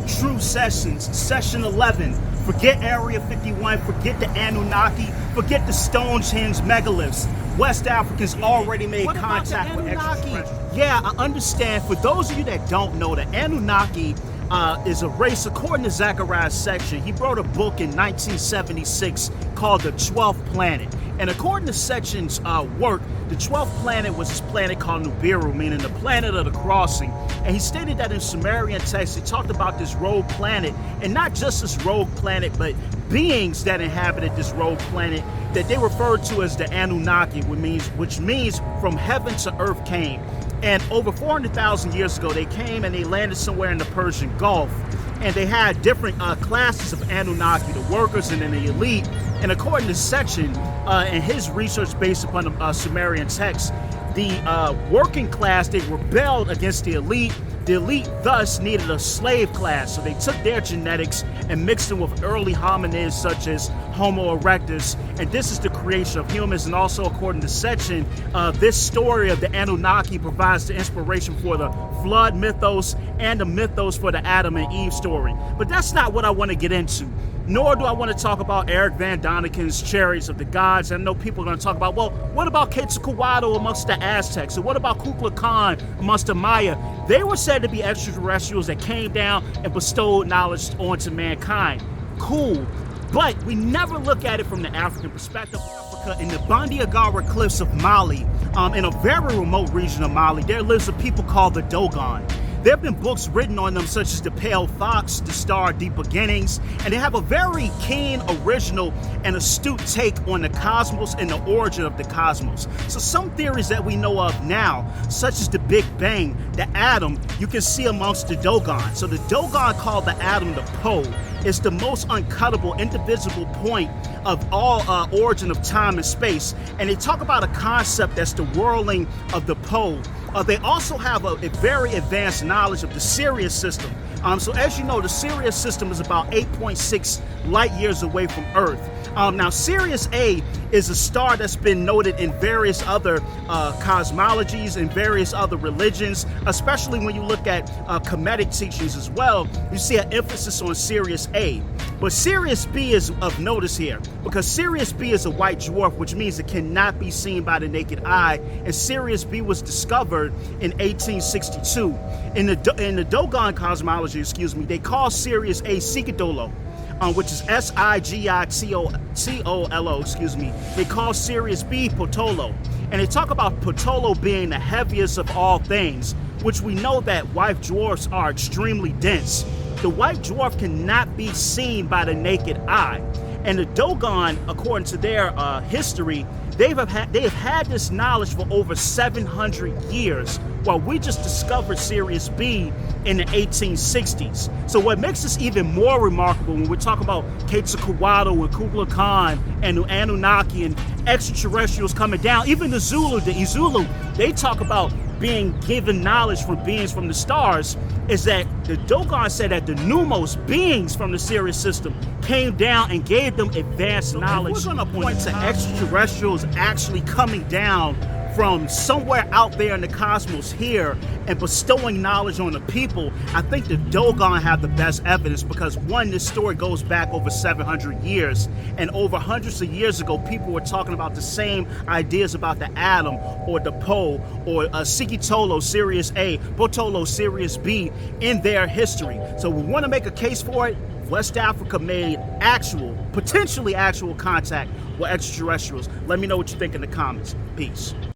True Sessions, Session 11. Forget Area 51, forget the Annunaki, forget the Stonehenge megaliths. West Africans already made contact with extraterrestrials. Yeah, I understand. For those of you that don't know, the Annunaki is a race, according to Zecharia Sitchins. He wrote a book in 1976 called The 12th Planet. And according to Sitchins' work, the 12th planet was this planet called Nibiru, meaning the planet of the crossing. And he stated that in Sumerian texts, he talked about this rogue planet, and not just this rogue planet, but beings that inhabited this rogue planet that they referred to as the Annunaki, which means from heaven to earth came. And over 400,000 years ago, they came and they landed somewhere in the Persian Gulf. And they had different classes of Annunaki, the workers and then the elite. And according to Sitchins, and his research based upon the Sumerian texts, the working class, they rebelled against the elite. The elite thus needed a slave class, so they took their genetics and mixed them with early hominids such as Homo erectus, and this is the creation of humans. And also, according to Sitchins, this story of the Annunaki provides the inspiration for the flood mythos and the mythos for the Adam and Eve story. But that's not what I want to get into. Nor do I want to talk about Eric Van Doniken's Chariots of the Gods. I know people are going to talk about, well, what about Quetzalcoatl amongst the Aztecs? And what about Kukulkan Khan amongst the Maya? They were said to be extraterrestrials that came down and bestowed knowledge onto mankind. Cool. But we never look at it from the African perspective. Africa, in the Bandiagara cliffs of Mali, in a very remote region of Mali, there lives a people called the Dogon. There have been books written on them such as The Pale Fox, The Star Deep Beginnings, and they have a very keen, original, and astute take on the cosmos and the origin of the cosmos. So some theories that we know of now, such as the Big Bang, the atom, you can see amongst the Dogon. So the Dogon called the atom the pole. It's the most uncuttable, indivisible point of all origin of time and space. And they talk about a concept that's the whirling of the pole. They also have a very advanced knowledge of the Sirius system. So as you know, the Sirius system is about 8.6 light years away from Earth. Now, Sirius A is a star that's been noted in various other cosmologies and various other religions, especially when you look at Kemetic teachings as well. You see an emphasis on Sirius A. But Sirius B is of notice here because Sirius B is a white dwarf, which means it cannot be seen by the naked eye. And Sirius B was discovered in 1862. In the Dogon cosmology, they call Sirius A Sigidolo, which is Sigitolo, They call Sirius B Potolo. And they talk about Potolo being the heaviest of all things, which we know that white dwarfs are extremely dense. The white dwarf cannot be seen by the naked eye. And the Dogon, according to their history, they have had this knowledge for over 700 years, while we just discovered Sirius B in the 1860s. So what makes this even more remarkable when we talk about Quetzalcoatl and Kukulkan Khan and the Anunnaki and extraterrestrials coming down, even the Izulu, they talk about being given knowledge from beings from the stars, is that the Dogon said that the Numos, beings from the Sirius system, came down and gave them advanced knowledge. We're going to point to extraterrestrials actually coming down from somewhere out there in the cosmos here and bestowing knowledge on the people. I think the Dogon have the best evidence because, one, this story goes back over 700 years, and over hundreds of years ago, people were talking about the same ideas about the atom or the pole or Sigitolo, Sirius A, Potolo, Sirius B in their history. So we want to make a case for it. West Africa made potentially actual contact with extraterrestrials. Let me know what you think in the comments. Peace.